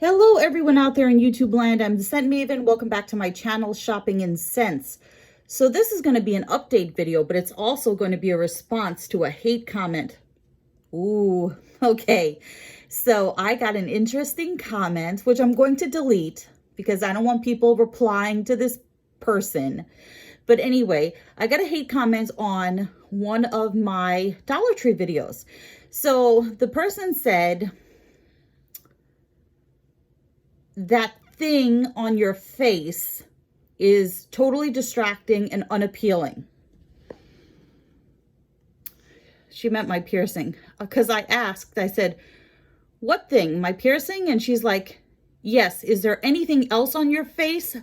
Hello everyone out there in YouTube land. I'm the Scent Maven. Welcome back to my channel, Shopping in Scents. So this is going to be an update video, but it's also going to be a response to a hate comment. Ooh, okay. So I got an interesting comment, which I'm going to delete because I don't want people replying to this person. But anyway, I got a hate comment on one of my Dollar Tree videos. So the person said, that thing on your face is totally distracting and unappealing. She meant my piercing, because I asked, I said, what thing, my piercing? And she's like, yes. Is there anything else on your face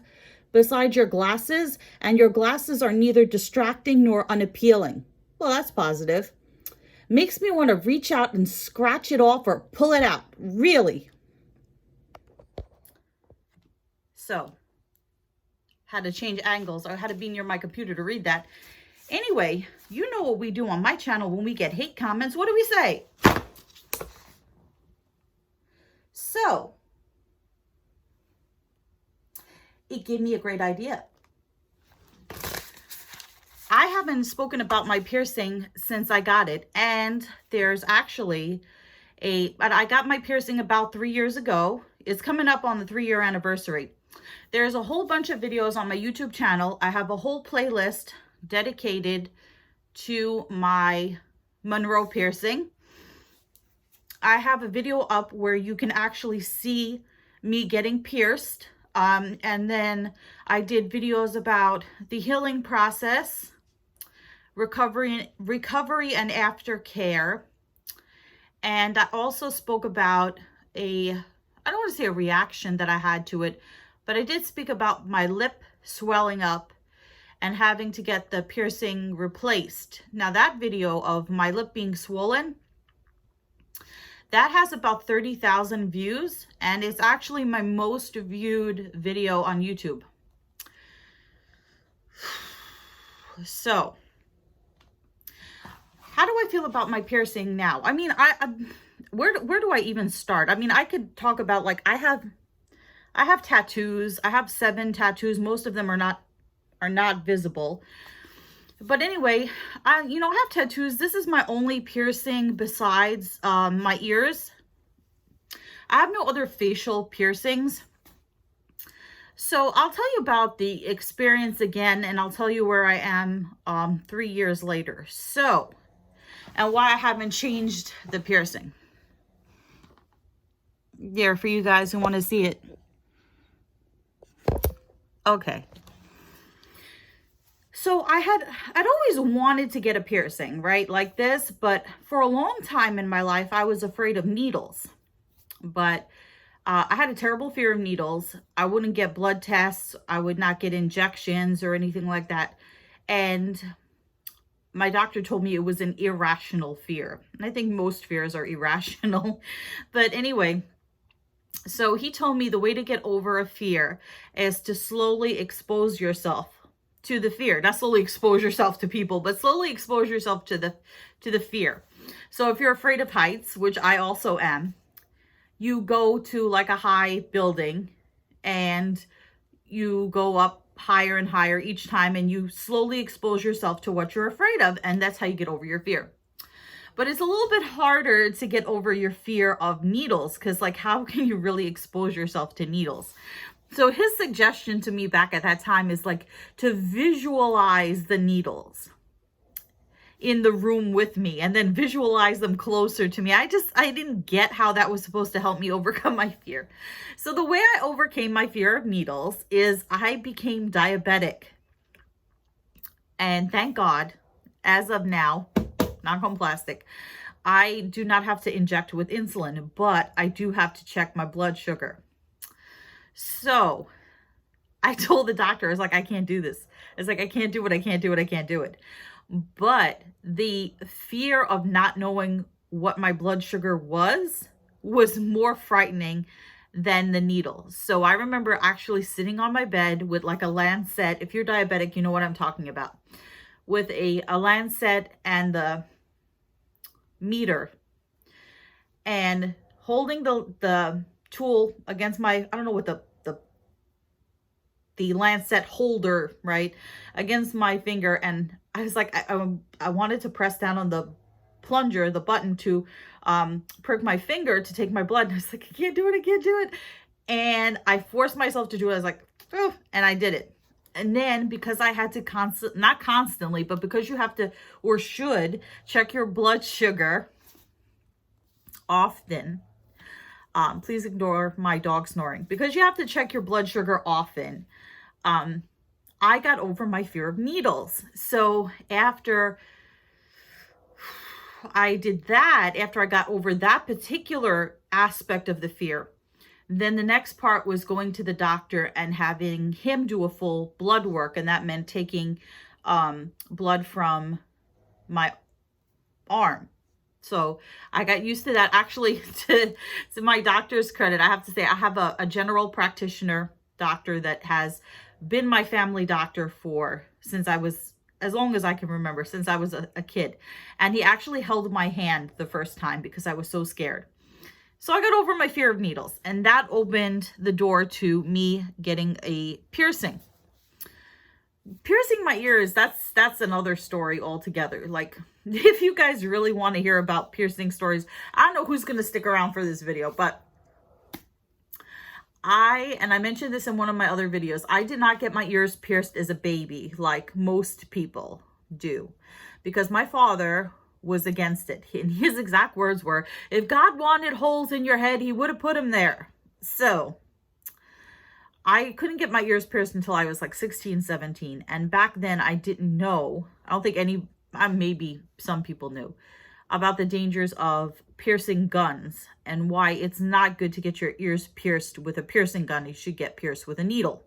besides your glasses? And your glasses are neither distracting nor unappealing. Well, that's positive. Makes me want to reach out and scratch it off or pull it out. Really? So, had to change angles. I had to be near my computer to read that. Anyway, you know what we do on my channel when we get hate comments. What do we say? So, it gave me a great idea. I haven't spoken about my piercing since I got it. And there's actually but I got my piercing about 3 years ago. It's coming up on the 3-year anniversary. There's a whole bunch of videos on my YouTube channel. I have a whole playlist dedicated to my Monroe piercing. I have a video up where you can actually see me getting pierced. And then I did videos about the healing process, recovery and aftercare. And I also spoke about I don't want to say a reaction that I had to it, but I did speak about my lip swelling up and having to get the piercing replaced. Now that video of my lip being swollen, that has about 30,000 views, and it's actually my most viewed video on YouTube. So, how do I feel about my piercing now? I mean, where do I even start? I mean, I could talk about, like, I have tattoos. I have 7 tattoos. Most of them are not visible. But anyway, I have tattoos. This is my only piercing besides my ears. I have no other facial piercings. So I'll tell you about the experience again, and I'll tell you where I am 3 years later. So, and why I haven't changed the piercing. There, for you guys who want to see it. Okay. So I'd always wanted to get a piercing, right? Like this, but for a long time in my life, I was afraid of needles. But I had a terrible fear of needles. I wouldn't get blood tests. I would not get injections or anything like that. And my doctor told me it was an irrational fear. And I think most fears are irrational. But anyway, so he told me the way to get over a fear is to slowly expose yourself to the fear. Not slowly expose yourself to people, but slowly expose yourself to the fear. So if you're afraid of heights, which I also am, you go to like a high building and you go up higher and higher each time, and you slowly expose yourself to what you're afraid of, and that's how you get over your fear. But it's a little bit harder to get over your fear of needles, because, like, how can you really expose yourself to needles? So his suggestion to me back at that time is, like, to visualize the needles in the room with me and then visualize them closer to me. I didn't get how that was supposed to help me overcome my fear. So the way I overcame my fear of needles is I became diabetic. And thank God, as of now, knock on plastic, I do not have to inject with insulin, but I do have to check my blood sugar. So I told the doctor, I was like, I can't do this. It's like, I can't do it. I can't do it. I can't do it. But the fear of not knowing what my blood sugar was more frightening than the needles. So I remember actually sitting on my bed with like a lancet. If you're diabetic, you know what I'm talking about. With a lancet and the meter, and holding the tool against my, I don't know what the lancet holder, right, against my finger. And I was like, I wanted to press down on the plunger, the button to prick my finger to take my blood. And I was like, I can't do it. I can't do it. And I forced myself to do it. I was like, oh, and I did it. And then because I had to not constantly, but because you have to or should check your blood sugar often. Please ignore my dog snoring. Because you have to check your blood sugar often. I got over my fear of needles. So after I did that, after I got over that particular aspect of the fear, then the next part was going to the doctor and having him do a full blood work. And that meant taking blood from my arm. So I got used to that. Actually, to my doctor's credit, I have to say I have a general practitioner doctor that has been my family doctor since I was, as long as I can remember, since I was a kid. And he actually held my hand the first time because I was so scared. So I got over my fear of needles, and that opened the door to me getting a piercing. Piercing my ears, that's another story altogether. Like, if you guys really want to hear about piercing stories, I don't know who's going to stick around for this video, but I mentioned this in one of my other videos, I did not get my ears pierced as a baby like most people do, because my father was against it. And his exact words were, if God wanted holes in your head, he would have put them there. So I couldn't get my ears pierced until I was like 16, 17. And back then I didn't know, I don't think maybe some people knew about the dangers of piercing guns and why it's not good to get your ears pierced with a piercing gun. You should get pierced with a needle.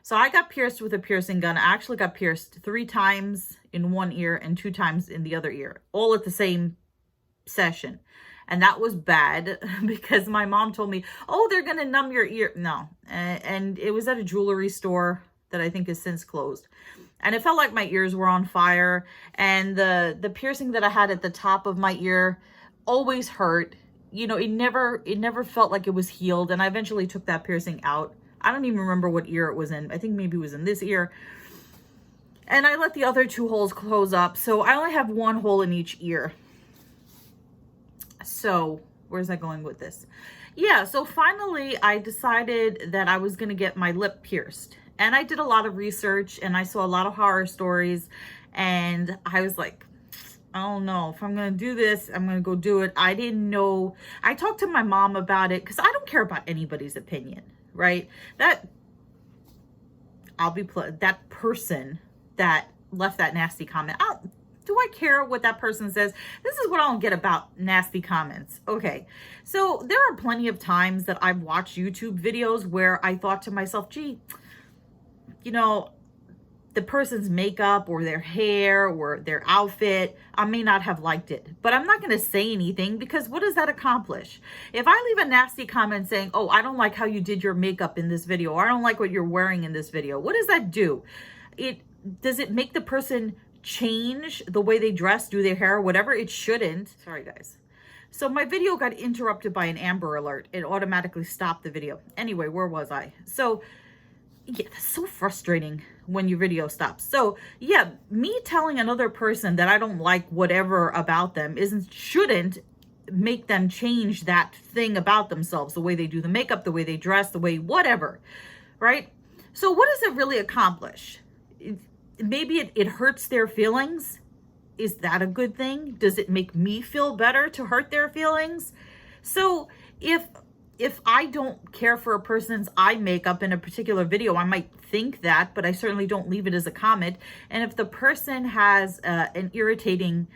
So I got pierced with a piercing gun. I actually got pierced 3 times in one ear and 2 times in the other ear, all at the same session. And that was bad because my mom told me, oh, they're going to numb your ear. No. And it was at a jewelry store that I think has since closed. And it felt like my ears were on fire. And the piercing that I had at the top of my ear always hurt. You know, it never felt like it was healed. And I eventually took that piercing out. I don't even remember what ear it was in. I think maybe it was in this ear. And I let the other 2 holes close up. So I only have 1 hole in each ear. So where's I going with this? Yeah, so finally I decided that I was going to get my lip pierced. And I did a lot of research and I saw a lot of horror stories. And I was like, I don't know if I'm going to do this. I'm going to go do it. I didn't know. I talked to my mom about it because I don't care about anybody's opinion, right? That person that left that nasty comment, do I care what that person says? This is what I don't get about nasty comments. Okay, so there are plenty of times that I've watched YouTube videos where I thought to myself, gee, you know, the person's makeup or their hair or their outfit, I may not have liked it, but I'm not going to say anything because what does that accomplish? If I leave a nasty comment saying, oh, I don't like how you did your makeup in this video, or I don't like what you're wearing in this video, what does that do? Does it make the person change the way they dress, do their hair, whatever? It shouldn't. Sorry, guys. So my video got interrupted by an Amber Alert. It automatically stopped the video. Anyway, where was I? So yeah, that's so frustrating when your video stops. So yeah, me telling another person that I don't like whatever about them shouldn't make them change that thing about themselves, the way they do the makeup, the way they dress, the way whatever, right? So what does it really accomplish? Maybe it hurts their feelings. Is that a good thing? Does it make me feel better to hurt their feelings? So if I don't care for a person's eye makeup in a particular video, I might think that, but I certainly don't leave it as a comment. And if the person has an irritating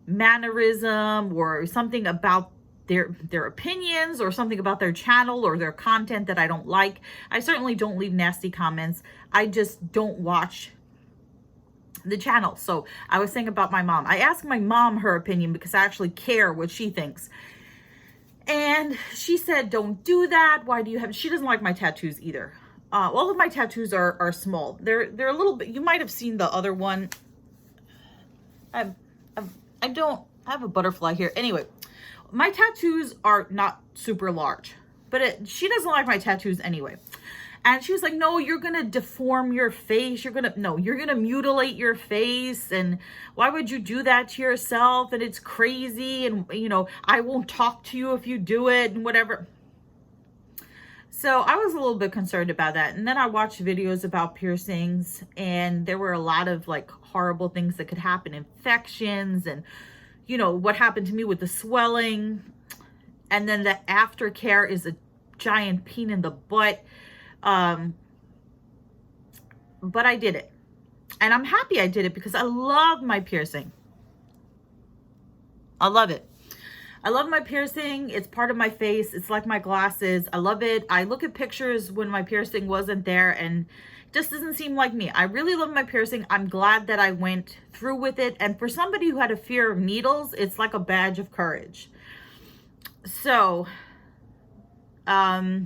mannerism or something about their opinions or something about their channel or their content that I don't like, I certainly don't leave nasty comments. I just don't watch the channel. So I was saying about my mom. I asked my mom her opinion because I actually care what she thinks. And she said, don't do that. Why do you have, she doesn't like my tattoos either. All of my tattoos are small. They're a little bit, you might have seen the other one. I have a butterfly here. Anyway, my tattoos are not super large. But she doesn't like my tattoos anyway. And she was like, no, you're going to deform your face. You're going to mutilate your face. And why would you do that to yourself? And it's crazy. And, I won't talk to you if you do it and whatever. So I was a little bit concerned about that. And then I watched videos about piercings, and there were a lot of like horrible things that could happen, infections, and, what happened to me with the swelling. And then the aftercare is a giant pain in the butt. But I did it, and I'm happy I did it because I love my piercing. I love it. I love my piercing. It's part of my face. It's like my glasses. I love it. I look at pictures when my piercing wasn't there, and it just doesn't seem like me. I really love my piercing. I'm glad that I went through with it. And for somebody who had a fear of needles, it's like a badge of courage. So, why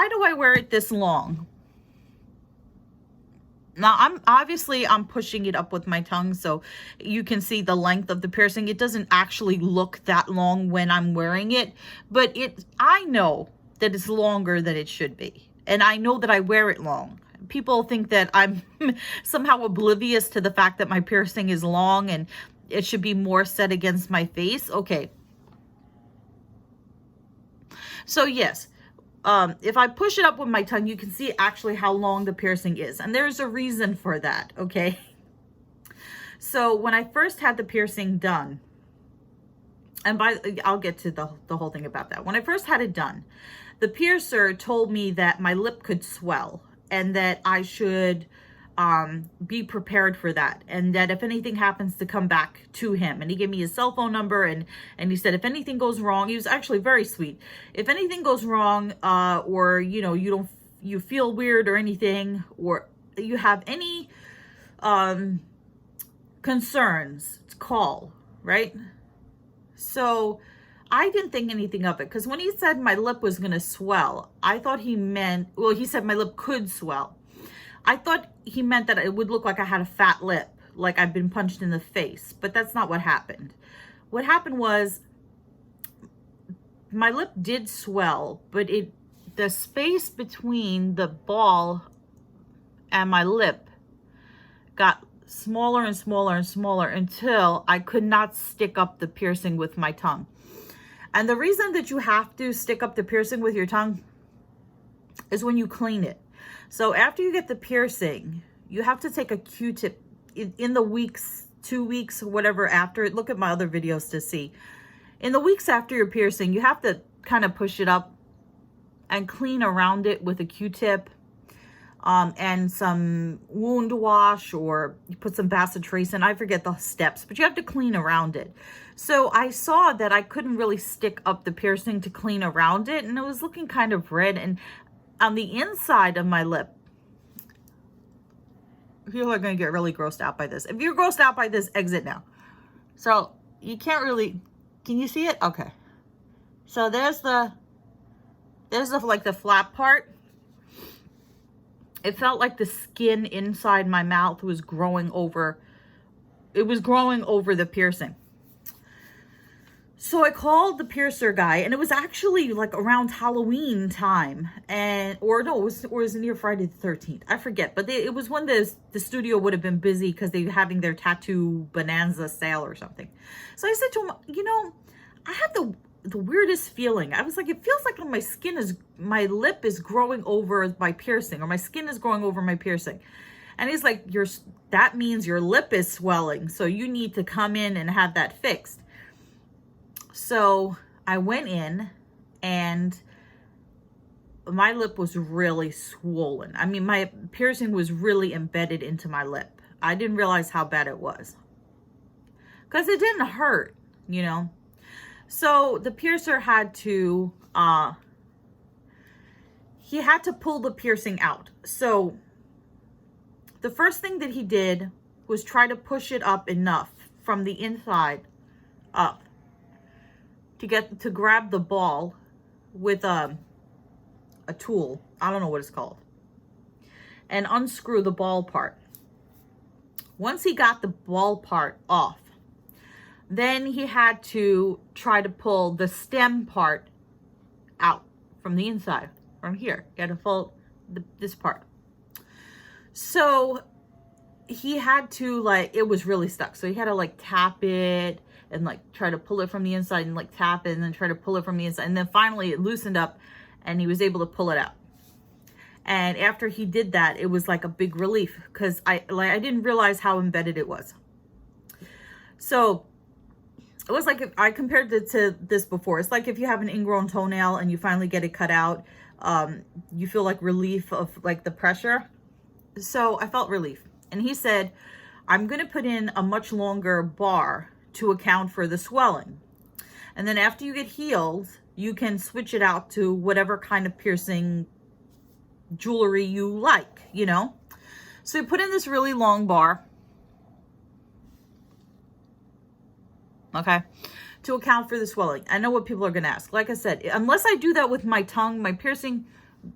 do I wear it this long? Now, I'm pushing it up with my tongue so you can see the length of the piercing. It doesn't actually look that long when I'm wearing it, but I know that it's longer than it should be. And I know that I wear it long. People think that I'm somehow oblivious to the fact that my piercing is long and it should be more set against my face. Okay. So yes. If I push it up with my tongue, you can see actually how long the piercing is. And there's a reason for that, okay? So when I first had the piercing done, and I'll get to the whole thing about that. When I first had it done, the piercer told me that my lip could swell and that I should be prepared for that, and that if anything happens to come back to him. And he gave me his cell phone number, and he said if anything goes wrong, he was actually very sweet, if anything goes wrong, or you feel weird or anything, or you have any concerns, call, right? So I didn't think anything of it, because when he said my lip was going to swell, I thought he meant, well, he said my lip could swell. I thought he meant that it would look like I had a fat lip, like I've been punched in the face, but that's not what happened. What happened was my lip did swell, but the space between the ball and my lip got smaller and smaller and smaller until I could not stick up the piercing with my tongue. And the reason that you have to stick up the piercing with your tongue is when you clean it. So after you get the piercing, you have to take a Q-tip in the weeks, 2 weeks, whatever after it. Look at my other videos to see. In the weeks after your piercing, you have to kind of push it up and clean around it with a Q-tip and some wound wash, or you put some bacitracin. I forget the steps, but you have to clean around it. So I saw that I couldn't really stick up the piercing to clean around it, and it was looking kind of red. And on the inside of my lip, people are going to get really grossed out by this. If you're grossed out by this, exit now. So you can't really, can you see it? Okay. So there's the like the flap part. It felt like the skin inside my mouth was growing over. It was growing over the piercing. So I called the piercer guy, and it was actually like around Halloween time, it was near Friday the 13th. I forget, but it was when the studio would have been busy because they were having their tattoo bonanza sale or something. So I said to him, I had the weirdest feeling. I was like, it feels like my lip is growing over my piercing, or my skin is growing over my piercing. And he's like, that means your lip is swelling, so you need to come in and have that fixed. So I went in, and my lip was really swollen. I mean, my piercing was really embedded into my lip. I didn't realize how bad it was, because it didn't hurt, So the piercer had to, he had to pull the piercing out. So the first thing that he did was try to push it up enough from the inside up to grab the ball with a tool. I don't know what it's called. And unscrew the ball part. Once he got the ball part off, then he had to try to pull the stem part out from the inside, from here. You had to pull this part. So he had to, like, it was really stuck. So he had to like tap it and like try to pull it from the inside and like tap it and then try to pull it from the inside. And then finally it loosened up and he was able to pull it out. And after he did that, it was like a big relief because I didn't realize how embedded it was. So it was like, if I compared it to this before, it's like if you have an ingrown toenail and you finally get it cut out, you feel like relief of like the pressure. So I felt relief. And he said, I'm going to put in a much longer bar to account for the swelling. And then after you get healed, you can switch it out to whatever kind of piercing jewelry you like, you know? So he put in this really long bar. Okay. To account for the swelling. I know what people are going to ask. Like I said, unless I do that with my tongue, my piercing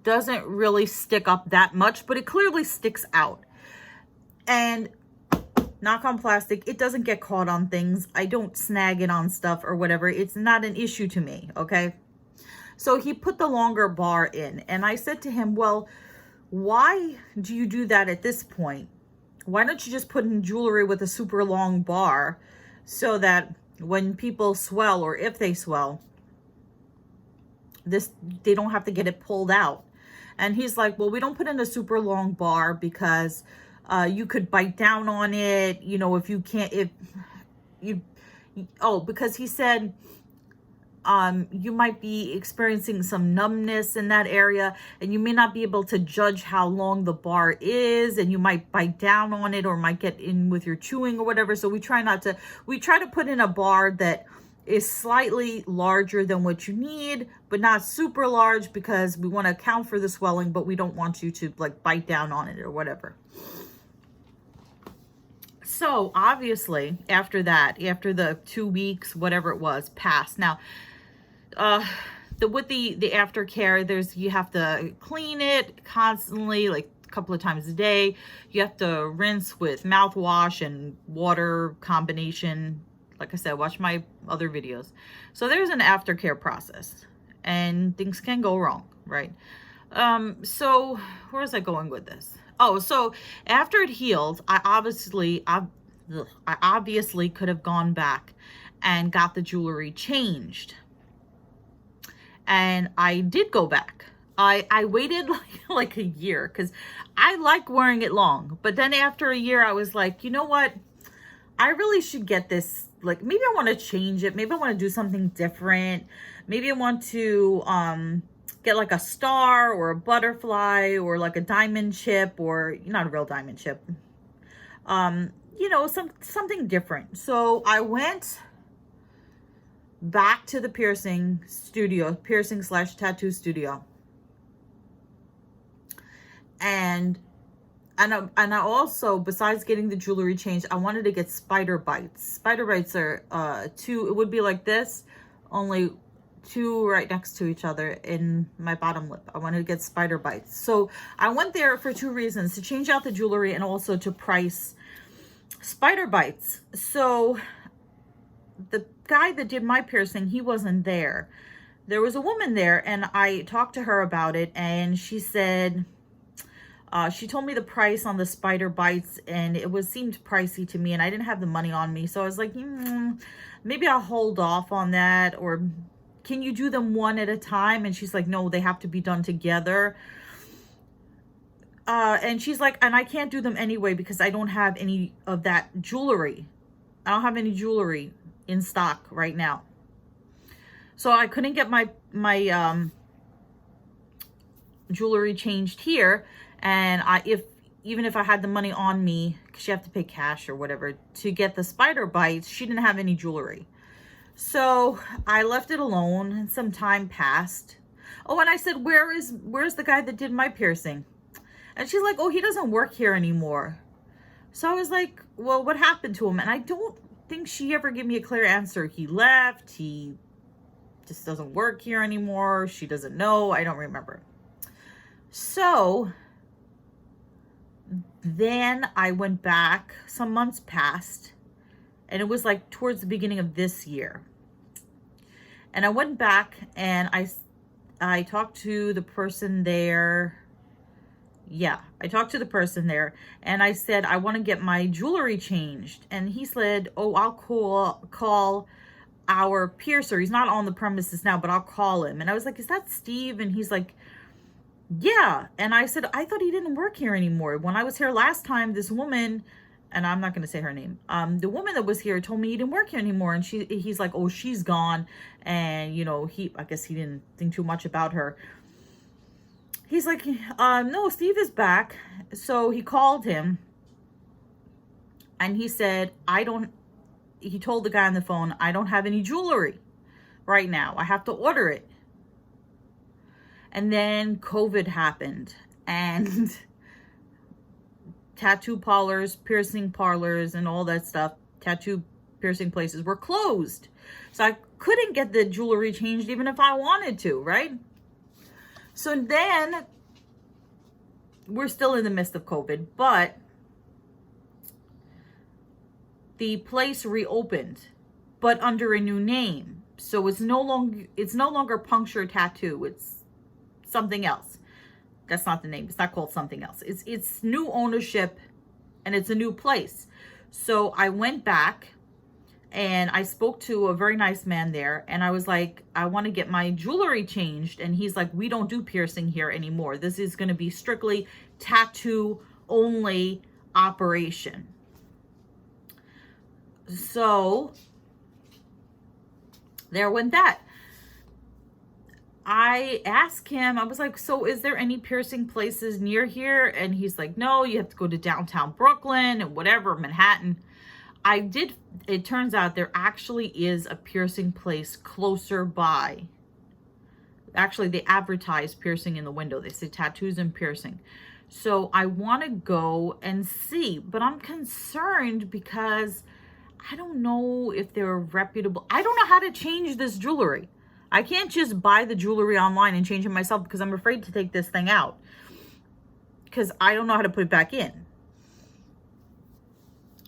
doesn't really stick up that much, but it clearly sticks out. And knock on plastic, it doesn't get caught on things. I don't snag it on stuff or whatever. It's not an issue to me, okay? So he put the longer bar in, and I said to him, well, why do you do that at this point? Why don't you just put in jewelry with a super long bar so that when people swell, or if they swell, they don't have to get it pulled out? And he's like, well, we don't put in a super long bar because you could bite down on it, you know, if you can't, because he said, you might be experiencing some numbness in that area and you may not be able to judge how long the bar is, and you might bite down on it or might get in with your chewing or whatever. So we try to put in a bar that is slightly larger than what you need, but not super large, because we want to account for the swelling, but we don't want you to like bite down on it or whatever. So obviously after that, after the 2 weeks, whatever it was, passed. Now, with the aftercare, you have to clean it constantly, like a couple of times a day. You have to rinse with mouthwash and water combination. Like I said, watch my other videos. So there's an aftercare process, and things can go wrong, right? So where was I going with this? Oh, so after it healed, I obviously could have gone back and got the jewelry changed. And I did go back. I waited like a year because I like wearing it long. But then after a year, I was like, you know what? I really should get this. Like, maybe I want to change it. Maybe I want to do something different. Maybe I want to get like a star or a butterfly or like a diamond chip, or not a real diamond chip. You know, something different. So I went back to the piercing / tattoo studio. And I also, besides getting the jewelry changed, I wanted to get spider bites. Spider bites are it would be like this, only 2 right next to each other in my bottom lip. I wanted to get spider bites. So I went there for 2 reasons: to change out the jewelry and also to price spider bites. So the guy that did my piercing, he wasn't there. There was a woman there, and I talked to her about it, and she said, she told me the price on the spider bites, and it seemed pricey to me, and I didn't have the money on me. So I was like, maybe I'll hold off on that, or can you do them one at a time? And she's like, no, they have to be done together. And she's like, and I can't do them anyway because I don't have any of that jewelry. I don't have any jewelry in stock right now. So I couldn't get my jewelry changed here. And even if I had the money on me, because you have to pay cash or whatever to get the spider bites, she didn't have any jewelry. So I left it alone, and some time passed. Oh, and I said, where's the guy that did my piercing? And she's like, oh, he doesn't work here anymore. So I was like, well, what happened to him? And I don't think she ever gave me a clear answer. He left. He just doesn't work here anymore. She doesn't know. I don't remember. So then I went back. Some months passed, and it was like towards the beginning of this year. And I went back, and I talked to the person there. Yeah, I talked to the person there and I said, I want to get my jewelry changed. And he said, oh, I'll call our piercer. He's not on the premises now, but I'll call him. And I was like, is that Steve? And he's like, yeah. And I said, I thought he didn't work here anymore. When I was here last time, this woman, and I'm not going to say her name, the woman that was here told me he didn't work here anymore. And he's like, oh, she's gone. And, you know, I guess he didn't think too much about her. He's like, no, Steve is back. So he called him and he said, he told the guy on the phone, I don't have any jewelry right now. I have to order it. And then COVID happened and tattoo parlors, piercing parlors, and all that stuff, tattoo piercing places were closed. So I couldn't get the jewelry changed even if I wanted to, right? So then we're still in the midst of COVID, but the place reopened, but under a new name. So it's no longer Puncture Tattoo. It's something else. That's not the name. It's not called something else. It's new ownership and it's a new place. So I went back and I spoke to a very nice man there and I was like, I want to get my jewelry changed. And he's like, we don't do piercing here anymore. This is going to be strictly tattoo only operation. So there went that. I asked him, I was like, so is there any piercing places near here? And he's like, no, you have to go to downtown Brooklyn and whatever, Manhattan. It turns out there actually is a piercing place closer by. Actually, they advertise piercing in the window. They say tattoos and piercing. So I want to go and see, but I'm concerned because I don't know if they're reputable. I don't know how to change this jewelry. I can't just buy the jewelry online and change it myself because I'm afraid to take this thing out because I don't know how to put it back in.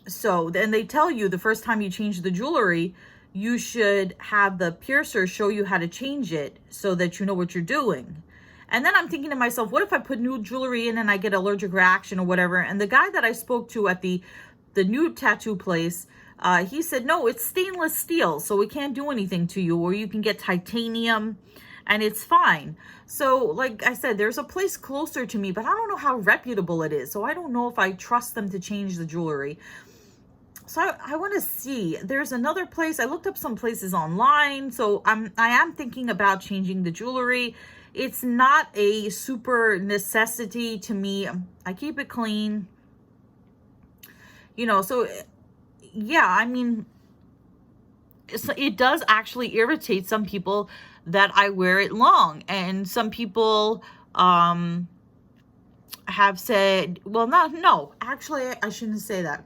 So then they tell you the first time you change the jewelry, you should have the piercer show you how to change it so that you know what you're doing. And then I'm thinking to myself, what if I put new jewelry in and I get allergic reaction or whatever? And the guy that I spoke to at the new tattoo place, he said, no, it's stainless steel, so it can't do anything to you, or you can get titanium and it's fine. So like I said, there's a place closer to me, but I don't know how reputable it is. So I don't know if I trust them to change the jewelry. So I want to see. There's another place. I looked up some places online. So I am thinking about changing the jewelry. It's not a super necessity to me. I keep it clean. You know, so yeah, I mean, it does actually irritate some people that I wear it long. And some people have said, well, no, actually, I shouldn't say that.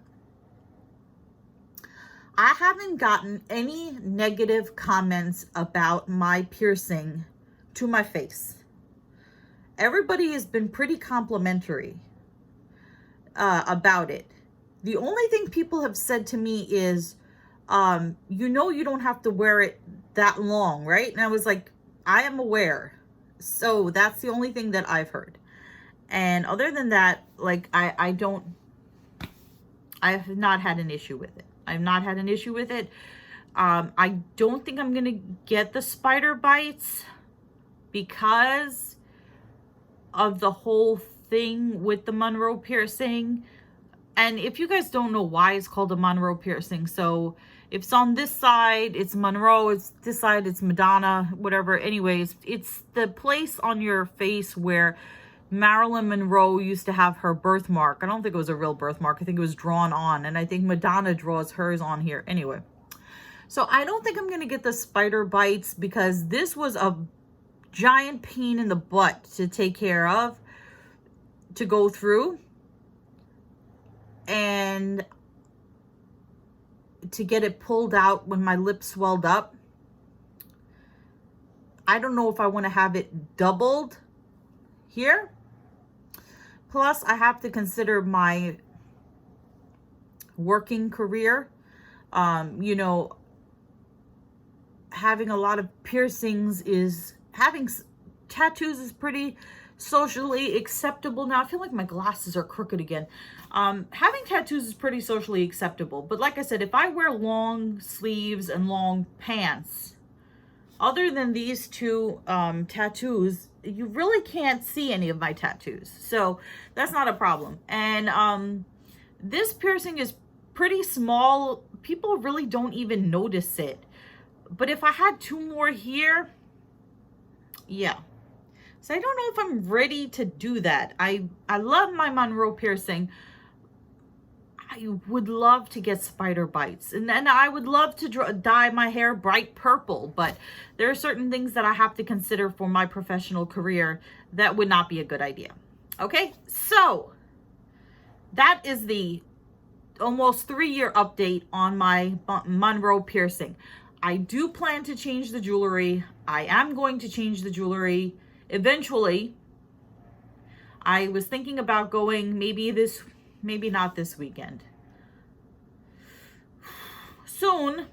I haven't gotten any negative comments about my piercing to my face. Everybody has been pretty complimentary about it. The only thing people have said to me is, you know, you don't have to wear it that long, right? And I was like, I am aware. So that's the only thing that I've heard. And other than that, like, I've not had an issue with it. I've not had an issue with it. I don't think I'm going to get the spider bites because of the whole thing with the Monroe piercing. And if you guys don't know why it's called a Monroe piercing, so if it's on this side, it's Monroe, it's this side, it's Madonna, whatever. Anyways, it's the place on your face where Marilyn Monroe used to have her birthmark. I don't think it was a real birthmark. I think it was drawn on. And I think Madonna draws hers on here. Anyway, so I don't think I'm going to get the spider bites because this was a giant pain in the butt to take care of, to go through, and to get it pulled out when my lips swelled up. I don't know if I want to have it doubled here. Plus, I have to consider my working career. You know, having a lot of piercings is, having tattoos is pretty socially acceptable. Now, I feel like my glasses are crooked again. Having tattoos is pretty socially acceptable. But like I said, if I wear long sleeves and long pants, other than these two tattoos, you really can't see any of my tattoos. So that's not a problem. And this piercing is pretty small. People really don't even notice it. But if I had two more here, yeah. So I don't know if I'm ready to do that. I love my Monroe piercing. I would love to get spider bites, and then I would love to dye my hair bright purple, but there are certain things that I have to consider for my professional career that would not be a good idea. Okay, so that is the almost 3-year update on my Monroe piercing. I do plan to change the jewelry. I am going to change the jewelry eventually. I was thinking about going maybe not this weekend. Soon,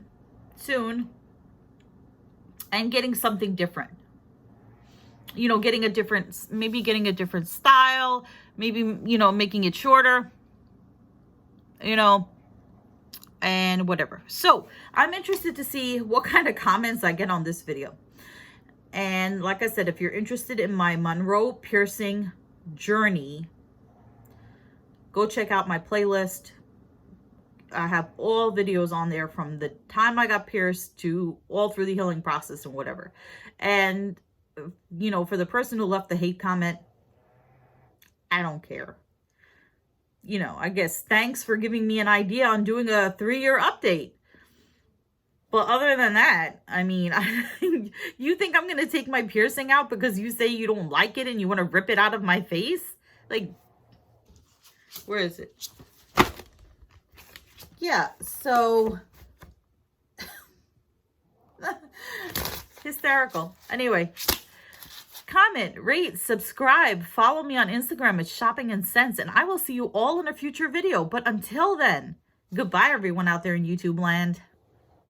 and getting something different. You know, maybe getting a different style, maybe, you know, making it shorter, you know, and whatever. So I'm interested to see what kind of comments I get on this video. And like I said, if you're interested in my Monroe piercing journey, go check out my playlist. I have all videos on there from the time I got pierced to all through the healing process and whatever. And, you know, for the person who left the hate comment, I don't care. You know, I guess thanks for giving me an idea on doing a 3-year update. But other than that, I mean, you think I'm going to take my piercing out because you say you don't like it and you want to rip it out of my face? Like, where is it? Yeah, so hysterical. Anyway, comment, rate, subscribe, follow me on Instagram at Shopping and Sense, and I will see you all in a future video. But until then, goodbye everyone out there in YouTube land.